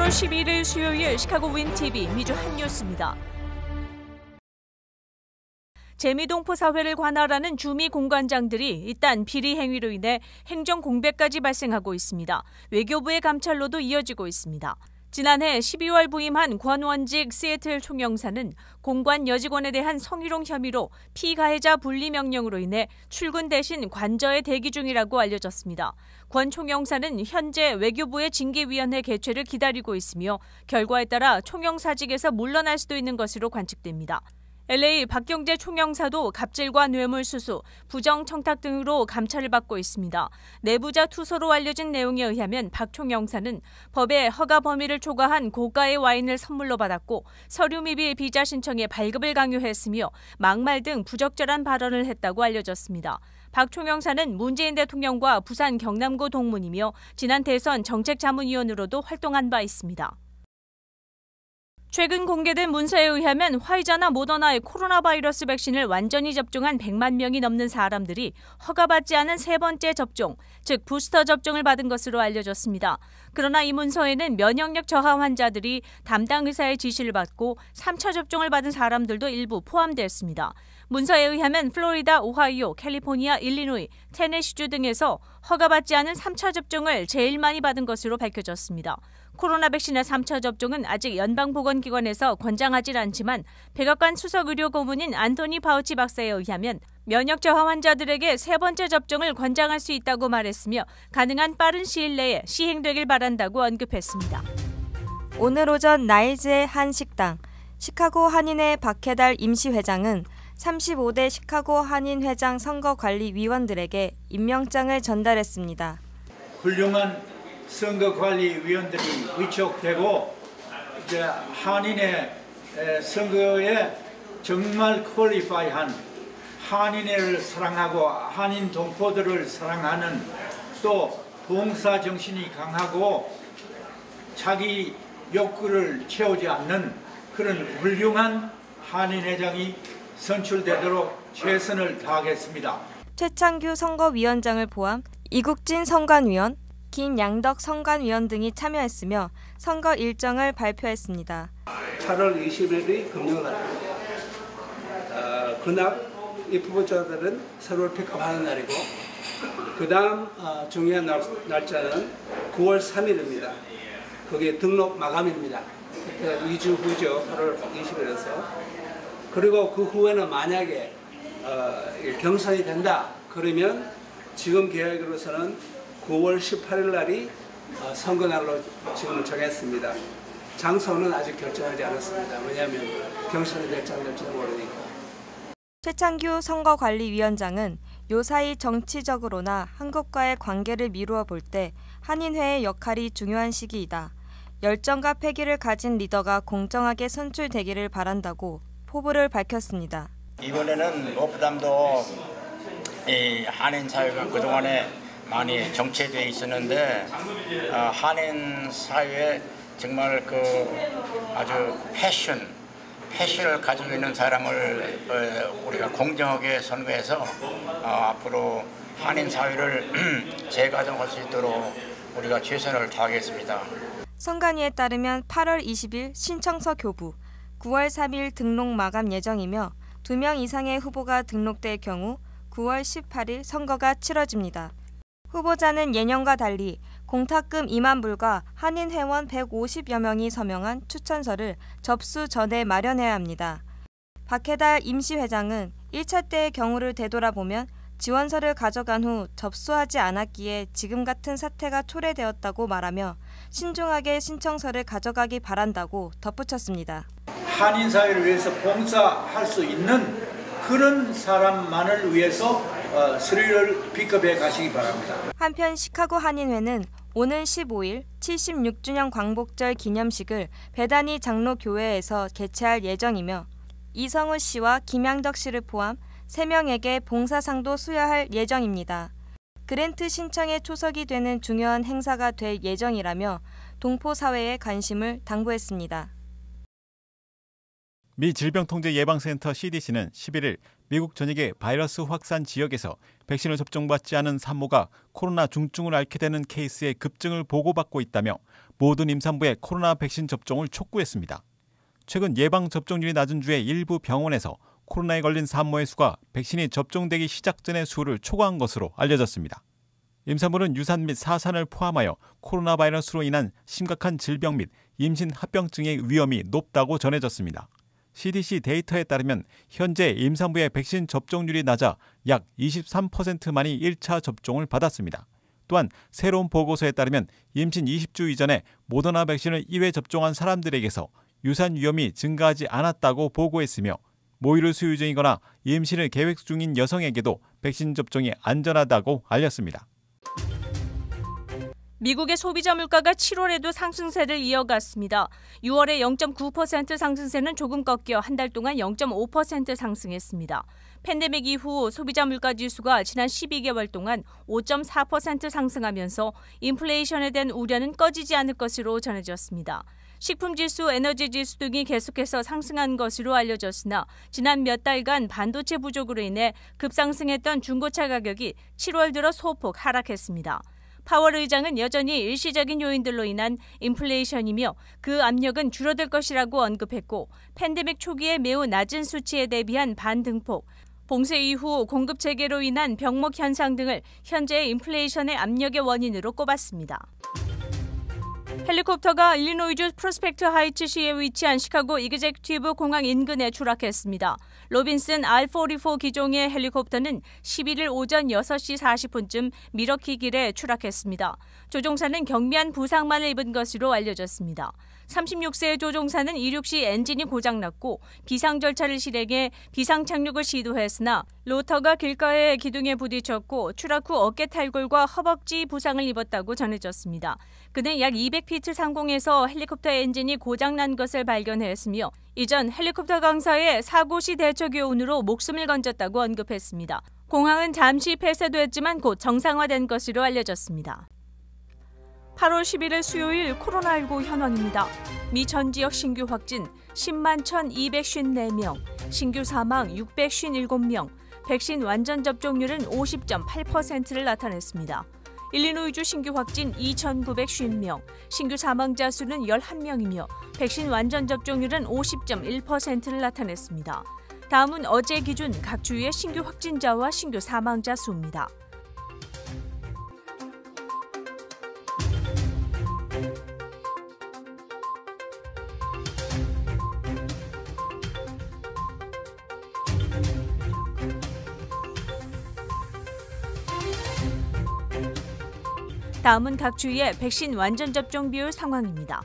11일 수요일 시카고 윈TV 미주 한뉴스입니다. 재미동포 사회를 관할하는 주미 공관장들이 일단 비리 행위로 인해 행정 공백까지 발생하고 있습니다. 외교부의 감찰로도 이어지고 있습니다. 지난해 12월 부임한 권원직 시애틀 총영사는 공관 여직원에 대한 성희롱 혐의로 피가해자 분리 명령으로 인해 출근 대신 관저에 대기 중이라고 알려졌습니다. 권 총영사는 현재 외교부의 징계위원회 개최를 기다리고 있으며 결과에 따라 총영사직에서 물러날 수도 있는 것으로 관측됩니다. LA 박경재 총영사도 갑질과 뇌물수수, 부정청탁 등으로 감찰을 받고 있습니다. 내부자 투서로 알려진 내용에 의하면 박 총영사는 법에 허가 범위를 초과한 고가의 와인을 선물로 받았고 서류 미비 비자 신청에 발급을 강요했으며 막말 등 부적절한 발언을 했다고 알려졌습니다. 박 총영사는 문재인 대통령과 부산 경남고 동문이며 지난 대선 정책자문위원으로도 활동한 바 있습니다. 최근 공개된 문서에 의하면 화이자나 모더나의 코로나 바이러스 백신을 완전히 접종한 100만 명이 넘는 사람들이 허가받지 않은 세 번째 접종, 즉 부스터 접종을 받은 것으로 알려졌습니다. 그러나 이 문서에는 면역력 저하 환자들이 담당 의사의 지시를 받고 3차 접종을 받은 사람들도 일부 포함되었습니다. 문서에 의하면 플로리다, 오하이오, 캘리포니아, 일리노이, 테네시주 등에서 허가받지 않은 3차 접종을 제일 많이 받은 것으로 밝혀졌습니다. 코로나 백신의 3차 접종은 아직 연방보건기관에서 권장하지 않지만 백악관 수석의료고문인 안토니 파우치 박사에 의하면 면역 저하 환자들에게 세 번째 접종을 권장할 수 있다고 말했으며 가능한 빠른 시일 내에 시행되길 바란다고 언급했습니다. 오늘 오전 나일즈의 한 식당, 시카고 한인회 박해달 임시회장은 35대 시카고 한인회장 선거관리위원들에게 임명장을 전달했습니다. 훌륭한 선거관리위원들이 위촉되고 이제 한인회 선거에 정말 퀄리파이한 한인회를 사랑하고 한인 동포들을 사랑하는 또 봉사정신이 강하고 자기 욕구를 채우지 않는 그런 훌륭한 한인회장이 선출되도록 최선을 다하겠습니다. 최창규 선거위원장을 포함 이국진 선관위원, 김양덕 선관위원 등이 참여했으며 선거 일정을 발표했습니다. 8월 20일이 금요일입니다. 그날 입후보자들은 서로를 픽업하는 날이고 그 다음 중요한 날짜는 9월 3일입니다. 그게 등록 마감입니다. 그때 2주 후죠. 8월 20일에서. 그리고 그 후에는 만약에 경선이 된다 그러면 지금 계획으로서는 9월 18일 날이 선거날로 지금 정했습니다. 장소는 아직 결정하지 않았습니다. 왜냐하면 경선이 될지 안 될지 모르니까. 최창규 선거관리위원장은 요사이 정치적으로나 한국과의 관계를 미루어 볼 때 한인회의 역할이 중요한 시기이다. 열정과 패기를 가진 리더가 공정하게 선출되기를 바란다고 포부를 밝혔습니다. 이번에는 무엇보다도 한인 사회가 그동안에 많이 정체되어 있었는데 한인 사회에 정말 그 아주 패션을 가지고 있는 사람을 우리가 공정하게 선거해서 앞으로 한인 사회를 재가동할 수 있도록 우리가 최선을 다하겠습니다. 선관위에 따르면 8월 20일 신청서 교부, 9월 3일 등록 마감 예정이며 2명 이상의 후보가 등록될 경우 9월 18일 선거가 치러집니다. 후보자는 예년과 달리 공탁금 2만 불과 한인 회원 150여 명이 서명한 추천서를 접수 전에 마련해야 합니다. 박해달 임시회장은 1차 때의 경우를 되돌아보면 지원서를 가져간 후 접수하지 않았기에 지금 같은 사태가 초래되었다고 말하며 신중하게 신청서를 가져가기 바란다고 덧붙였습니다. 한인 사회를 위해서 봉사할 수 있는 그런 사람만을 위해서 서류를 픽업해 가시기 바랍니다. 한편 시카고 한인회는 오는 15일 76주년 광복절 기념식을 배단위 장로교회에서 개최할 예정이며 이성우 씨와 김양덕 씨를 포함 3명에게 봉사상도 수여할 예정입니다. 그랜트 신청에 초석이 되는 중요한 행사가 될 예정이라며 동포 사회에 관심을 당부했습니다. 미 질병통제예방센터 CDC는 11일 미국 전역의 바이러스 확산 지역에서 백신을 접종받지 않은 산모가 코로나 중증을 앓게 되는 케이스의 급증을 보고받고 있다며 모든 임산부의 코로나 백신 접종을 촉구했습니다. 최근 예방 접종률이 낮은 주의 일부 병원에서 코로나에 걸린 산모의 수가 백신이 접종되기 시작 전의 수를 초과한 것으로 알려졌습니다. 임산부는 유산 및 사산을 포함하여 코로나 바이러스로 인한 심각한 질병 및 임신 합병증의 위험이 높다고 전해졌습니다. CDC 데이터에 따르면 현재 임산부의 백신 접종률이 낮아 약 23%만이 1차 접종을 받았습니다. 또한 새로운 보고서에 따르면 임신 20주 이전에 모더나 백신을 1회 접종한 사람들에게서 유산 위험이 증가하지 않았다고 보고했으며 모유를 수유 중이거나 임신을 계획 중인 여성에게도 백신 접종이 안전하다고 알렸습니다. 미국의 소비자 물가가 7월에도 상승세를 이어갔습니다. 6월에 0.9% 상승세는 조금 꺾여 한 달 동안 0.5% 상승했습니다. 팬데믹 이후 소비자 물가 지수가 지난 12개월 동안 5.4% 상승하면서 인플레이션에 대한 우려는 꺼지지 않을 것으로 전해졌습니다. 식품지수, 에너지지수 등이 계속해서 상승한 것으로 알려졌으나 지난 몇 달간 반도체 부족으로 인해 급상승했던 중고차 가격이 7월 들어 소폭 하락했습니다. 파월 의장은 여전히 일시적인 요인들로 인한 인플레이션이며 그 압력은 줄어들 것이라고 언급했고 팬데믹 초기에 매우 낮은 수치에 대비한 반등폭, 봉쇄 이후 공급 체계로 인한 병목 현상 등을 현재의 인플레이션의 압력의 원인으로 꼽았습니다. 헬리콥터가 일리노이주 프로스펙트 하이츠시에 위치한 시카고 이그제큐티브 공항 인근에 추락했습니다. 로빈슨 R-44 기종의 헬리콥터는 11일 오전 6시 40분쯤 미러키길에 추락했습니다. 조종사는 경미한 부상만을 입은 것으로 알려졌습니다. 36세의 조종사는 이륙 시 엔진이 고장났고 비상 절차를 실행해 비상 착륙을 시도했으나 로터가 길가의 기둥에 부딪혔고 추락 후 어깨 탈골과 허벅지 부상을 입었다고 전해졌습니다. 그는 약 200피트 상공에서 헬리콥터 엔진이 고장난 것을 발견했으며 이전 헬리콥터 강사의 사고 시 대처 교훈으로 목숨을 건졌다고 언급했습니다. 공항은 잠시 폐쇄됐지만 곧 정상화된 것으로 알려졌습니다. 8월 11일 수요일 코로나19 현황입니다. 미 전 지역 신규 확진 10만 1,254명, 신규 사망 657명, 백신 완전 접종률은 50.8%를 나타냈습니다. 일리노이주 신규 확진 2,950명, 신규 사망자 수는 11명이며 백신 완전 접종률은 50.1%를 나타냈습니다. 다음은 어제 기준 각 주의 신규 확진자와 신규 사망자 수입니다. 다음은 각 주의 백신 완전 접종 비율 상황입니다.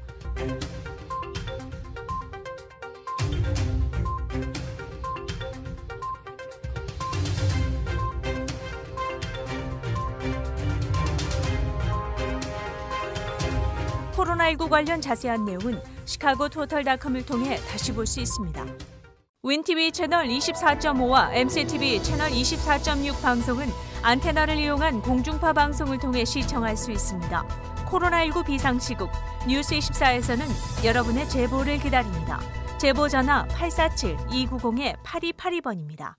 코로나19 관련 자세한 내용은 시카고토털닷컴을 통해 다시 볼 수 있습니다. 윈TV 채널 24.5와 MCTV 채널 24.6 방송은 안테나를 이용한 공중파 방송을 통해 시청할 수 있습니다. 코로나19 비상시국 뉴스24에서는 여러분의 제보를 기다립니다. 제보 전화 847-290-8282번입니다.